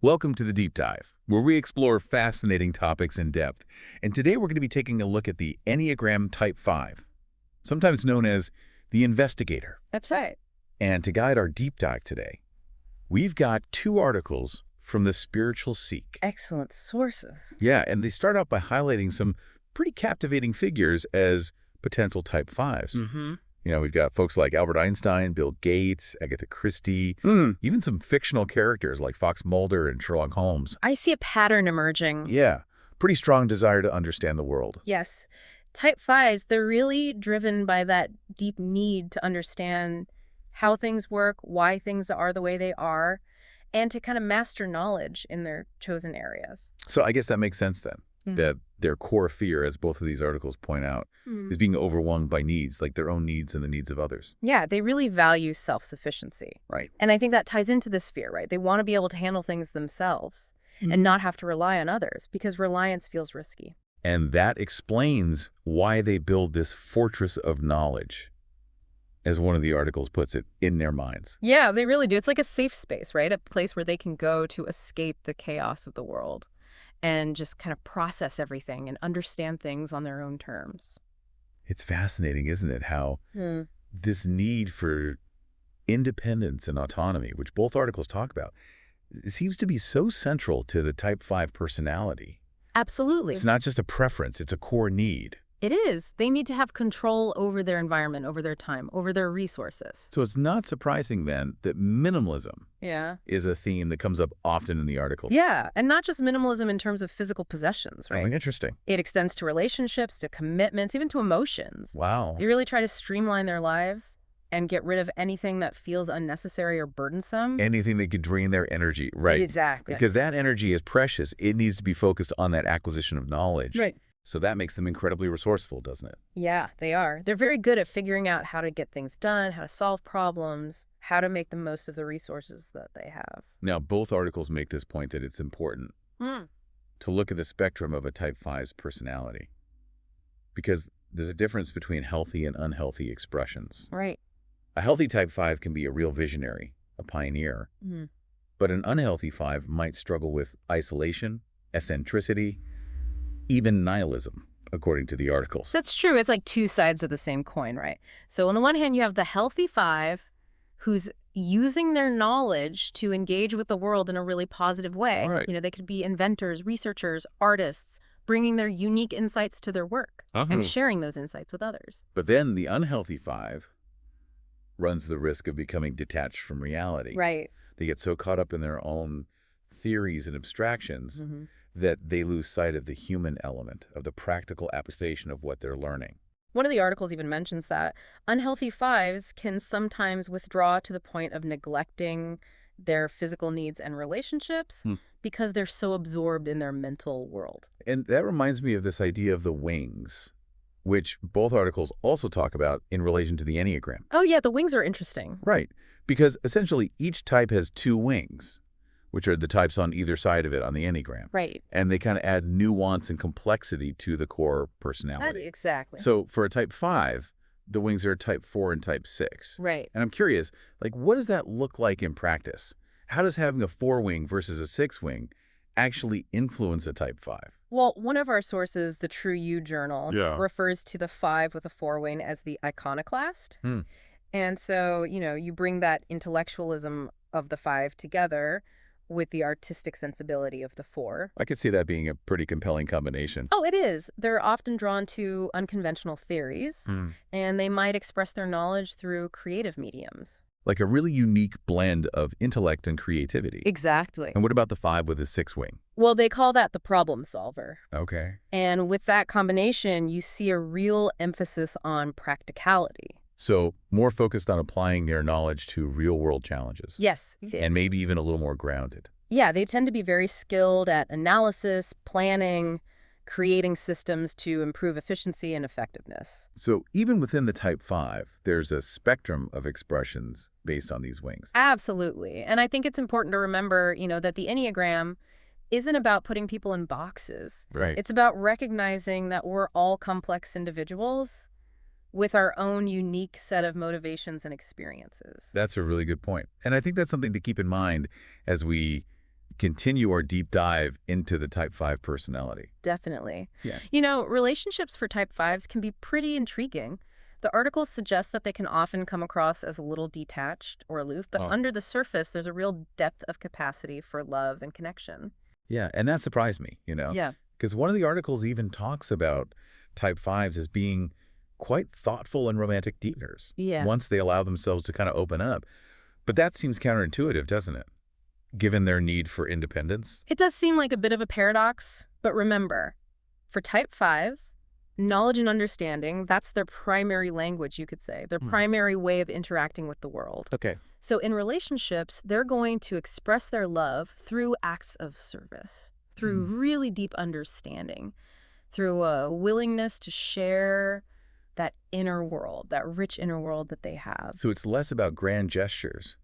Welcome to the Deep Dive, where we explore fascinating topics in depth. And today we're going to be taking a look at the Enneagram Type 5, sometimes known as the Investigator. That's right. And to guide our deep dive today, we've got two articles from the Spiritual Seek. Excellent sources. Yeah, and they start out by highlighting some pretty captivating figures as potential Type 5s. Mm-hmm. You know, we've got folks like Albert Einstein, Bill Gates, Agatha Christie, even some fictional characters like Fox Mulder and Sherlock Holmes. I see a pattern emerging. Yeah, pretty strong desire to understand the world. Yes. Type 5s, they're really driven by that deep need to understand how things work, why things are the way they are, and to kind of master knowledge in their chosen areas. So I guess that makes sense then, that their core fear, as both of these articles point out, is being overwhelmed by needs, like their own needs and the needs of others. Yeah, they really value self-sufficiency. Right. And I think that ties into this fear, right? They want to be able to handle things themselves and not have to rely on others because reliance feels risky. And that explains why they build this fortress of knowledge, as one of the articles puts it, in their minds. Yeah, they really do. It's like a safe space, right? A place where they can go to escape the chaos of the world and just kind of process everything and understand things on their own terms. It's fascinating, isn't it, how this need for independence and autonomy, which both articles talk about, seems to be so central to the Type 5 personality. Absolutely. It's not just a preference, it's a core need. It is. They need to have control over their environment, over their time, over their resources. So it's not surprising then that minimalism Yeah. is a theme that comes up often in the articles. Yeah, and not just minimalism in terms of physical possessions, right? Oh, interesting. It extends to relationships, to commitments, even to emotions. Wow. They really try to streamline their lives and get rid of anything that feels unnecessary or burdensome. Anything that could drain their energy. Right. Exactly. Because that energy is precious. It needs to be focused on that acquisition of knowledge. Right. So that makes them incredibly resourceful, doesn't it? Yeah, they are. They're very good at figuring out how to get things done, how to solve problems, how to make the most of the resources that they have. Now, both articles make this point that it's important to look at the spectrum of a Type 5's personality, because there's a difference between healthy and unhealthy expressions. Right. A healthy Type 5 can be a real visionary, a pioneer, but an unhealthy 5 might struggle with isolation, eccentricity, even nihilism, according to the articles. That's true. It's like two sides of the same coin, right? So on the one hand, you have the healthy 5 who's using their knowledge to engage with the world in a really positive way. All right. You know, they could be inventors, researchers, artists, bringing their unique insights to their work and sharing those insights with others. But then the unhealthy 5 runs the risk of becoming detached from reality. Right. They get so caught up in their own theories and abstractions that they lose sight of the human element, of the practical application of what they're learning. One of the articles even mentions that unhealthy 5s can sometimes withdraw to the point of neglecting their physical needs and relationships because they're so absorbed in their mental world. And that reminds me of this idea of the wings, which both articles also talk about in relation to the Enneagram. Oh, yeah, the wings are interesting. Right, because essentially each type has two wings, which are the types on either side of it on the Enneagram. Right. And they kind of add nuance and complexity to the core personality. Exactly. So for a Type 5, the wings are Type 4 and Type 6. Right. And I'm curious, like, what does that look like in practice? How does having a 4-wing versus a 6-wing actually influence a Type 5? Well, one of our sources, the True You Journal, refers to the 5 with a 4-wing as the iconoclast. And so, you know, you bring that intellectualism of the 5 together with the artistic sensibility of the 4. I could see that being a pretty compelling combination. Oh, it is. They're often drawn to unconventional theories, and they might express their knowledge through creative mediums. Like a really unique blend of intellect and creativity. Exactly. And what about the 5 with a 6-wing? Well, they call that the problem solver. Okay. And with that combination, you see a real emphasis on practicality. So more focused on applying their knowledge to real-world challenges. Yes. And maybe even a little more grounded. Yeah, they tend to be very skilled at analysis, planning, creating systems to improve efficiency and effectiveness. So even within the Type 5, there's a spectrum of expressions based on these wings. Absolutely. And I think it's important to remember, you know, that the Enneagram isn't about putting people in boxes. Right. It's about recognizing that we're all complex individuals with our own unique set of motivations and experiences. That's a really good point. And I think that's something to keep in mind as we continue our deep dive into the Type 5 personality. Definitely. Yeah. You know, relationships for Type 5s can be pretty intriguing. The articles suggest that they can often come across as a little detached or aloof, but under the surface, there's a real depth of capacity for love and connection. Yeah, and that surprised me, Yeah. because one of the articles even talks about Type 5s as being quite thoughtful and romantic deepers once they allow themselves to kind of open up. But that seems counterintuitive, doesn't it? Given their need for independence? It does seem like a bit of a paradox, but remember, for Type 5s, knowledge and understanding, that's their primary language, you could say, their primary way of interacting with the world. Okay. So in relationships, they're going to express their love through acts of service, through really deep understanding, through a willingness to share that inner world, that rich inner world that they have. So it's less about grand gestures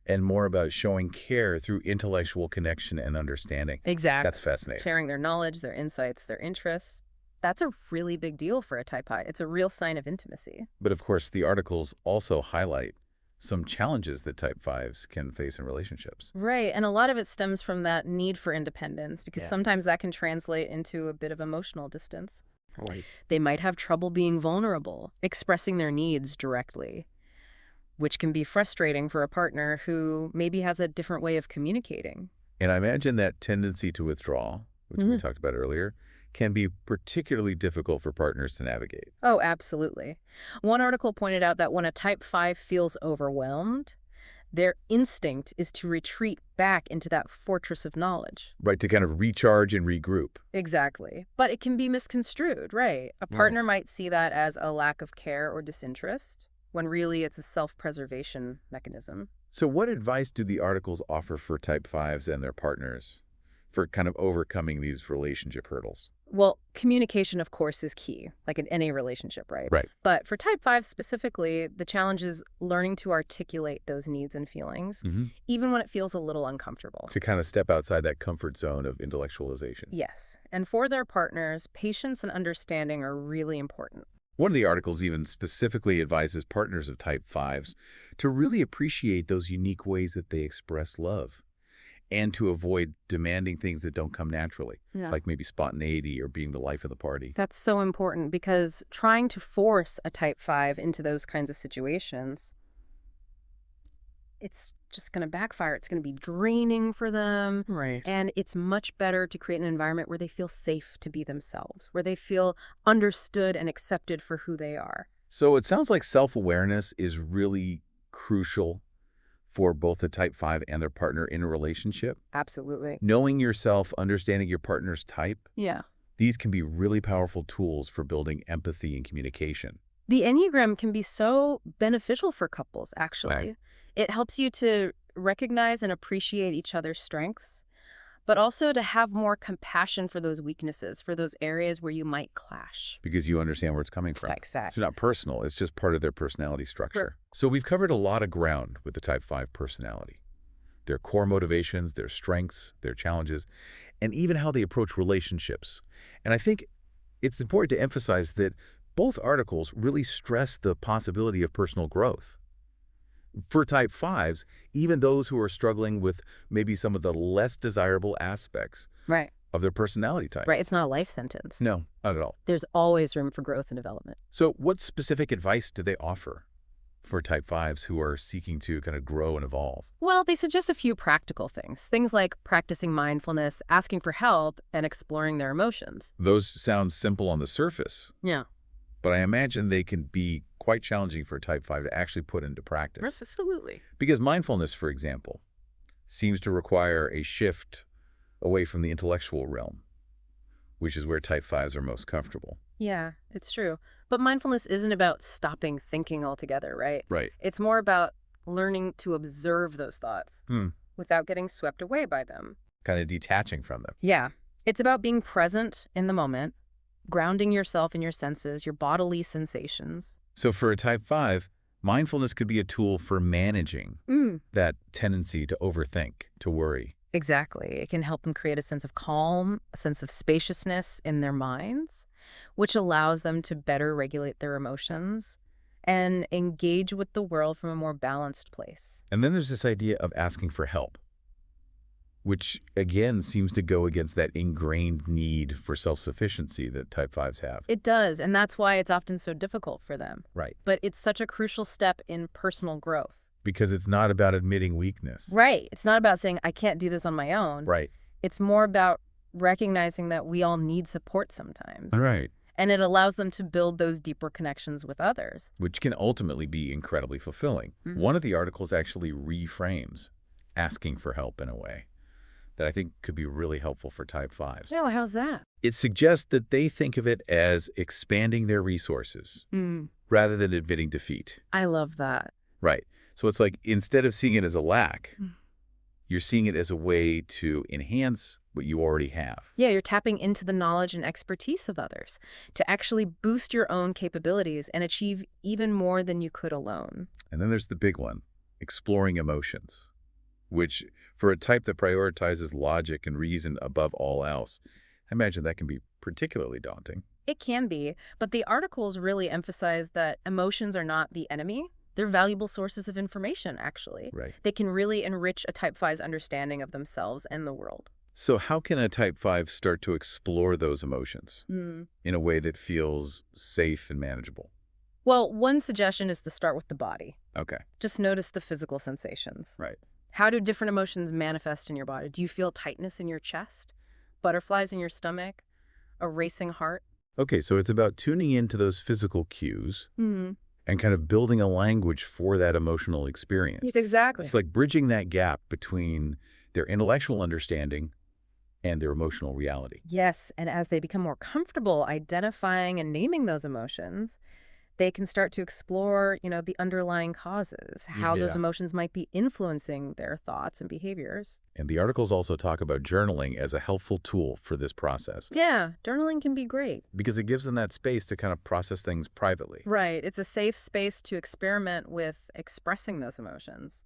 and more about showing care through intellectual connection and understanding. Exactly. That's fascinating. Sharing their knowledge, their insights, their interests. That's a really big deal for a Type I. It's a real sign of intimacy. But of course, the articles also highlight some challenges that Type 5s can face in relationships. Right, and a lot of it stems from that need for independence, because sometimes that can translate into a bit of emotional distance. Right. They might have trouble being vulnerable, expressing their needs directly, which can be frustrating for a partner who maybe has a different way of communicating. And I imagine that tendency to withdraw, which we talked about earlier, can be particularly difficult for partners to navigate. Oh, absolutely. One article pointed out that when a Type 5 feels overwhelmed, their instinct is to retreat back into that fortress of knowledge. Right, to kind of recharge and regroup. Exactly. But it can be misconstrued, right? A partner might see that as a lack of care or disinterest, when really it's a self-preservation mechanism. So what advice do the articles offer for Type 5s and their partners for kind of overcoming these relationship hurdles? Well, communication, of course, is key, like in any relationship, right? Right. But for Type 5 specifically, the challenge is learning to articulate those needs and feelings, even when it feels a little uncomfortable. To kind of step outside that comfort zone of intellectualization. Yes. And for their partners, patience and understanding are really important. One of the articles even specifically advises partners of Type 5s to really appreciate those unique ways that they express love and to avoid demanding things that don't come naturally, like maybe spontaneity or being the life of the party. That's so important, because trying to force a Type 5 into those kinds of situations, it's just going to backfire. It's going to be draining for them. Right. And it's much better to create an environment where they feel safe to be themselves, where they feel understood and accepted for who they are. So it sounds like self-awareness is really crucial for both the Type 5 and their partner in a relationship. Absolutely. Knowing yourself, understanding your partner's type, Yeah. these can be really powerful tools for building empathy and communication. The Enneagram can be so beneficial for couples, actually. Right. It helps you to recognize and appreciate each other's strengths, but also to have more compassion for those weaknesses, for those areas where you might clash. Because you understand where it's coming from. Exactly. It's not personal. It's just part of their personality structure. So we've covered a lot of ground with the Type 5 personality. Their core motivations, their strengths, their challenges, and even how they approach relationships. And I think it's important to emphasize that both articles really stress the possibility of personal growth. For Type 5s, even those who are struggling with maybe some of the less desirable aspects of their personality type. Right. It's not a life sentence. No, not at all. There's always room for growth and development. So what specific advice do they offer for Type 5s who are seeking to kind of grow and evolve? Well, they suggest a few practical things. Things like practicing mindfulness, asking for help, and exploring their emotions. Those sound simple on the surface. Yeah. But I imagine they can be quite challenging for Type 5 to actually put into practice. Absolutely. Because mindfulness, for example, seems to require a shift away from the intellectual realm, which is where Type 5s are most comfortable. Yeah, it's true. But mindfulness isn't about stopping thinking altogether, right? Right. It's more about learning to observe those thoughts without getting swept away by them. Kind of detaching from them. Yeah. It's about being present in the moment, grounding yourself in your senses, your bodily sensations. So for a Type 5, mindfulness could be a tool for managing that tendency to overthink, to worry. Exactly. It can help them create a sense of calm, a sense of spaciousness in their minds, which allows them to better regulate their emotions and engage with the world from a more balanced place. And then there's this idea of asking for help. which, again, seems to go against that ingrained need for self-sufficiency that Type 5s have. It does, and that's why it's often so difficult for them. Right. But it's such a crucial step in personal growth. Because it's not about admitting weakness. Right. It's not about saying, I can't do this on my own. Right. It's more about recognizing that we all need support sometimes. Right. And it allows them to build those deeper connections with others. Which can ultimately be incredibly fulfilling. One of the articles actually reframes asking for help in a way that I think could be really helpful for Type 5s. Oh, how's that? It suggests that they think of it as expanding their resources rather than admitting defeat. I love that. Right. So it's like, instead of seeing it as a lack, you're seeing it as a way to enhance what you already have. Yeah, you're tapping into the knowledge and expertise of others to actually boost your own capabilities and achieve even more than you could alone. And then there's the big one, exploring emotions, which for a type that prioritizes logic and reason above all else, I imagine that can be particularly daunting. It can be, but the articles really emphasize that emotions are not the enemy. They're valuable sources of information, actually. Right. They can really enrich a Type 5's understanding of themselves and the world. So how can a Type 5 start to explore those emotions in a way that feels safe and manageable? Well, one suggestion is to start with the body. Okay. Just notice the physical sensations. Right. How do different emotions manifest in your body? Do you feel tightness in your chest? Butterflies in your stomach? A racing heart? Okay, so it's about tuning into those physical cues and kind of building a language for that emotional experience. Exactly. It's like bridging that gap between their intellectual understanding and their emotional reality. Yes, and as they become more comfortable identifying and naming those emotions, they can start to explore, the underlying causes, how those emotions might be influencing their thoughts and behaviors. And the articles also talk about journaling as a helpful tool for this process. Yeah, journaling can be great. Because it gives them that space to kind of process things privately. Right. It's a safe space to experiment with expressing those emotions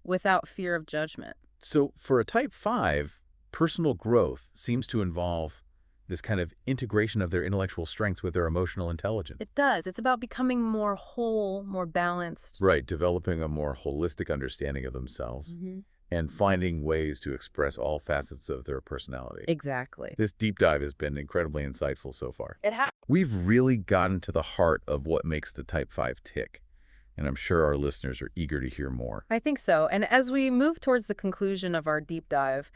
without fear of judgment. So for a Type 5, personal growth seems to involve this kind of integration of their intellectual strengths with their emotional intelligence. It does. It's about becoming more whole, more balanced. Right, developing a more holistic understanding of themselves and finding ways to express all facets of their personality. Exactly. This deep dive has been incredibly insightful so far. It has. We've really gotten to the heart of what makes the Type 5 tick, and I'm sure our listeners are eager to hear more. I think so. And as we move towards the conclusion of our deep dive,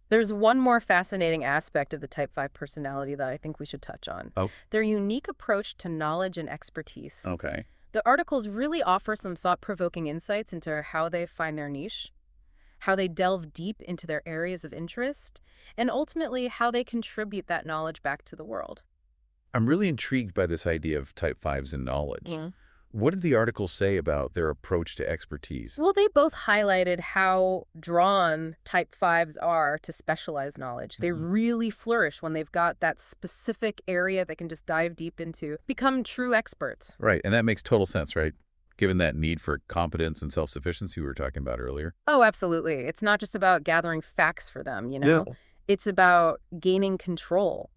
there's one more fascinating aspect of the Type 5 personality that I think we should touch on. Oh. Their unique approach to knowledge and expertise. Okay. The articles really offer some thought-provoking insights into how they find their niche, how they delve deep into their areas of interest, and ultimately how they contribute that knowledge back to the world. I'm really intrigued by this idea of Type 5s and knowledge. What did the articles say about their approach to expertise? Well, they both highlighted how drawn Type 5s are to specialized knowledge. They really flourish when they've got that specific area they can just dive deep into, become true experts. Right, and that makes total sense, right? Given that need for competence and self-sufficiency we were talking about earlier. Oh, absolutely. It's not just about gathering facts for them, It's about gaining control,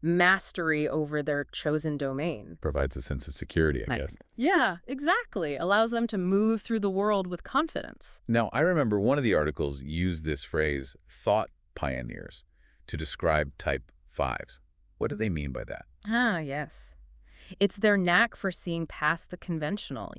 mastery over their chosen domain. Provides a sense of security, I guess. Yeah, exactly. Allows them to move through the world with confidence. Now, I remember one of the articles used this phrase, thought pioneers, to describe Type 5s. What do they mean by that? Ah, yes. It's their knack for seeing past the conventional,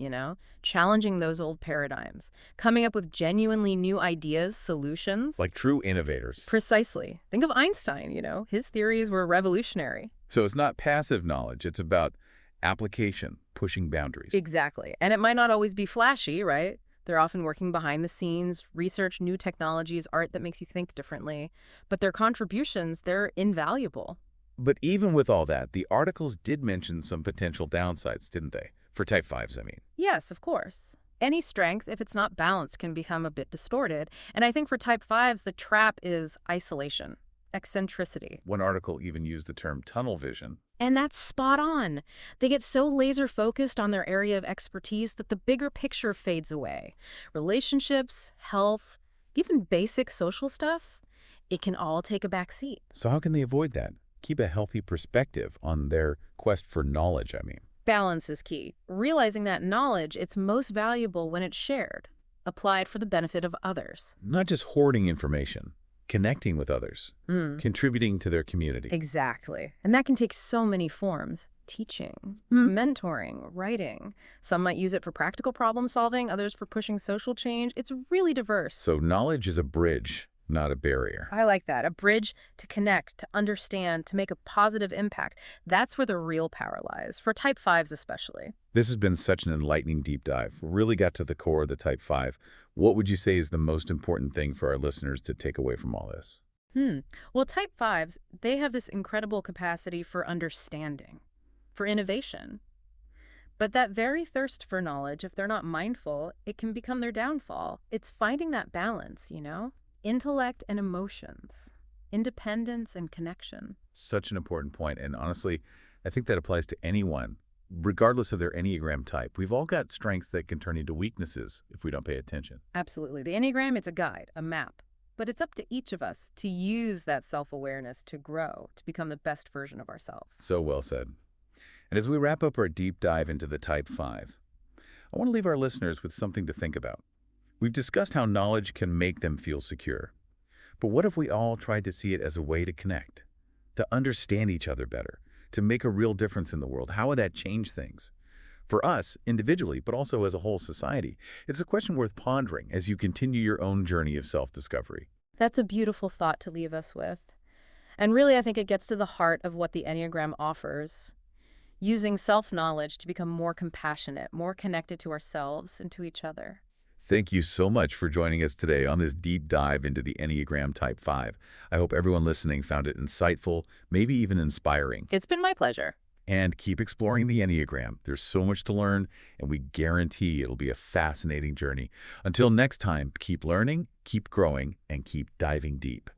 challenging those old paradigms, coming up with genuinely new ideas, solutions. Like true innovators. Precisely. Think of Einstein, his theories were revolutionary. So it's not passive knowledge, it's about application, pushing boundaries. Exactly. And it might not always be flashy, right? They're often working behind the scenes, research new technologies, art that makes you think differently. But their contributions, they're invaluable. But even with all that, the articles did mention some potential downsides, didn't they? For Type 5s, I mean. Yes, of course. Any strength, if it's not balanced, can become a bit distorted. And I think for Type 5s, the trap is isolation, eccentricity. One article even used the term tunnel vision. And that's spot on. They get so laser focused on their area of expertise that the bigger picture fades away. Relationships, health, even basic social stuff, it can all take a back seat. So how can they avoid that? Keep a healthy perspective on their quest for knowledge, I mean. Balance is key. Realizing that knowledge, it's most valuable when it's shared. applied for the benefit of others. Not just hoarding information, connecting with others, contributing to their community. Exactly. And that can take so many forms. Teaching, mentoring, writing. Some might use it for practical problem solving, others for pushing social change. It's really diverse. So knowledge is a bridge, not a barrier. I like that. A bridge to connect, to understand, to make a positive impact. That's where the real power lies, for Type 5s especially. This has been such an enlightening deep dive. Really got to the core of the Type 5. What would you say is the most important thing for our listeners to take away from all this? Well, Type 5s, they have this incredible capacity for understanding, for innovation. But that very thirst for knowledge, if they're not mindful, it can become their downfall. It's finding that balance, intellect and emotions, independence and connection. Such an important point. And honestly, I think that applies to anyone, regardless of their Enneagram type. We've all got strengths that can turn into weaknesses if we don't pay attention. Absolutely. The Enneagram, it's a guide, a map. But it's up to each of us to use that self-awareness to grow, to become the best version of ourselves. So well said. And as we wrap up our deep dive into the Type 5, I want to leave our listeners with something to think about. We've discussed how knowledge can make them feel secure. But what if we all tried to see it as a way to connect, to understand each other better, to make a real difference in the world? How would that change things? For us, individually, but also as a whole society, it's a question worth pondering as you continue your own journey of self-discovery. That's a beautiful thought to leave us with. And really, I think it gets to the heart of what the Enneagram offers. Using self-knowledge to become more compassionate, more connected to ourselves and to each other. Thank you so much for joining us today on this deep dive into the Enneagram Type 5. I hope everyone listening found it insightful, maybe even inspiring. It's been my pleasure. And keep exploring the Enneagram. There's so much to learn, and we guarantee it'll be a fascinating journey. Until next time, keep learning, keep growing, and keep diving deep.